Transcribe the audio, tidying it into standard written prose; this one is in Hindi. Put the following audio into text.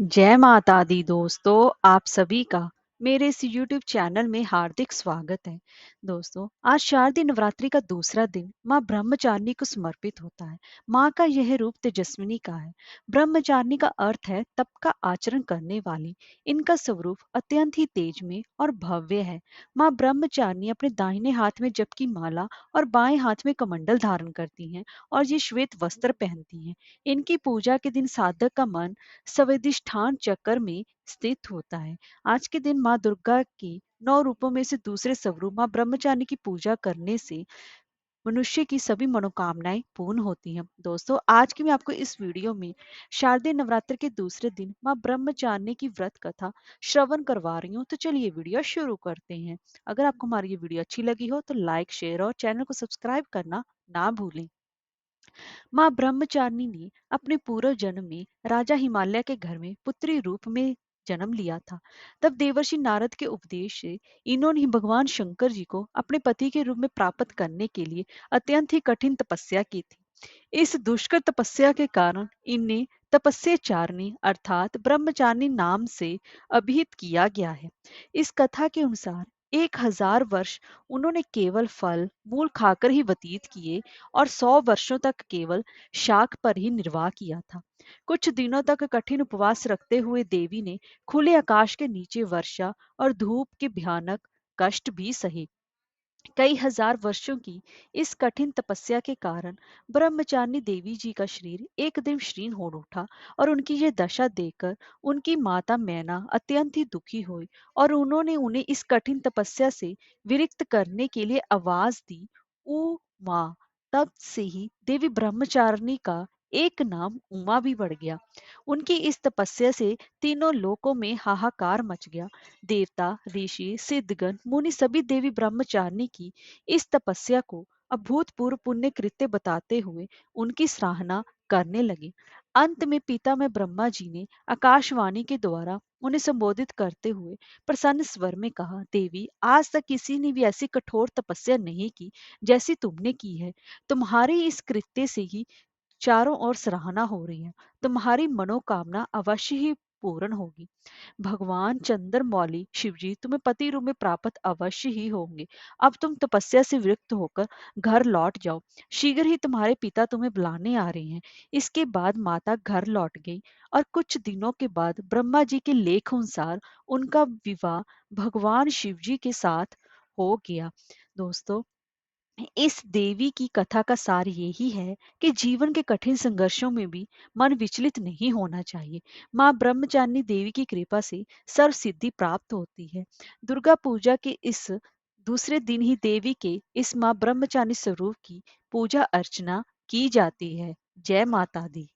जय माता दी दोस्तों, आप सभी का मेरे इस YouTube चैनल में हार्दिक स्वागत है। दोस्तों, आज शारदीय नवरात्रि का दूसरा दिन माँ ब्रह्मचारिणी को समर्पित होता है। माँ का यह रूप तेजस्विनी का है। ब्रह्मचारिणी का अर्थ है तप का आचरण करने वाली। इनका स्वरूप अत्यंत ही तेजमय और भव्य है। माँ ब्रह्मचारिणी अपने दाहिने हाथ में जप की माला और बाएं हाथ में कमंडल धारण करती हैं और ये श्वेत वस्त्र पहनती हैं। इनकी पूजा के दिन साधक का मन स्वादिष्ठान चक्र में स्थित होता है। आज के दिन माँ दुर्गा के 9 रूपों में से दूसरे स्वरूप माँ ब्रह्मचारिणी की पूजा करने से मनुष्य की सभी मनोकामनाएं पूर्ण होती हैं। दोस्तों, आज की मैं आपको इस वीडियो में शारदीय नवरात्र के दूसरे दिन माँ ब्रह्मचारिणी की व्रत कथा श्रवण करवा रही हूँ। तो चलिए वीडियो शुरू करते हैं। अगर आपको हमारी ये वीडियो अच्छी लगी हो तो लाइक, शेयर और चैनल को सब्सक्राइब करना ना भूलें। माँ ब्रह्मचारिणी ने अपने पूर्व जन्म में राजा हिमालय के घर में पुत्री रूप में जन्म लिया था। तब देवर्षि नारद के उपदेश से इन्होंने भगवान शंकर जी को अपने पति के रूप में प्राप्त करने के लिए अत्यंत ही कठिन तपस्या की थी। इस दुष्कर तपस्या के कारण इन्हें तपस्याचारिणी अर्थात ब्रह्मचारिणी नाम से अभिहित किया गया है। इस कथा के अनुसार 1000 वर्ष उन्होंने केवल फल मूल खाकर ही व्यतीत किए और 100 वर्षों तक केवल शाक पर ही निर्वाह किया था। कुछ दिनों तक कठिन उपवास रखते हुए देवी ने खुले आकाश के नीचे वर्षा और धूप के भयानक कष्ट भी सहे। कई हजार वर्षों की इस कठिन तपस्या के कारण ब्रह्मचारिणी देवी जी का शरीर एक दिन क्षीण हो उठा और उनकी ये दशा देखकर उनकी माता मैना अत्यंत ही दुखी हुई और उन्होंने उन्हें इस कठिन तपस्या से विरक्त करने के लिए आवाज दी, ऊ माँ। तब से ही देवी ब्रह्मचारिणी का एक नाम उमा भी बढ़ गया। उनकी इस तपस्या से तीनों लोकों में हाहाकार मच गया। देवता, ऋषि, सिद्धगण, मुनि सभी देवी ब्रह्मचारिणी की इस तपस्या को अभूतपूर्व पुण्य कृत्य बताते हुए उनकी सराहना करने लगे। अंत में पिता में ब्रह्मा जी ने आकाशवाणी के द्वारा उन्हें संबोधित करते हुए प्रसन्न स्वर में कहा, देवी, आज तक किसी ने भी ऐसी कठोर तपस्या नहीं की जैसी तुमने की है। तुम्हारे इस कृत्य से ही चारों ओर सराहना हो रही है। तुम्हारी मनोकामना अवश्य ही पूर्ण होगी। भगवान चंद्रमौली शिवजी तुम्हें पति रूप में प्राप्त अवश्य ही होंगे। अब तुम तपस्या से विरक्त होकर घर लौट जाओ। शीघ्र ही तुम्हारे पिता तुम्हें बुलाने आ रहे हैं। इसके बाद माता घर लौट गई और कुछ दिनों के बाद ब्रह्मा जी के लेख अनुसार उनका विवाह भगवान शिवजी के साथ हो गया। दोस्तों, इस देवी की कथा का सार यही है कि जीवन के कठिन संघर्षों में भी मन विचलित नहीं होना चाहिए। माँ ब्रह्मचारिणी देवी की कृपा से सर्व सिद्धि प्राप्त होती है। दुर्गा पूजा के इस दूसरे दिन ही देवी के इस माँ ब्रह्मचारिणी स्वरूप की पूजा अर्चना की जाती है। जय माता दी।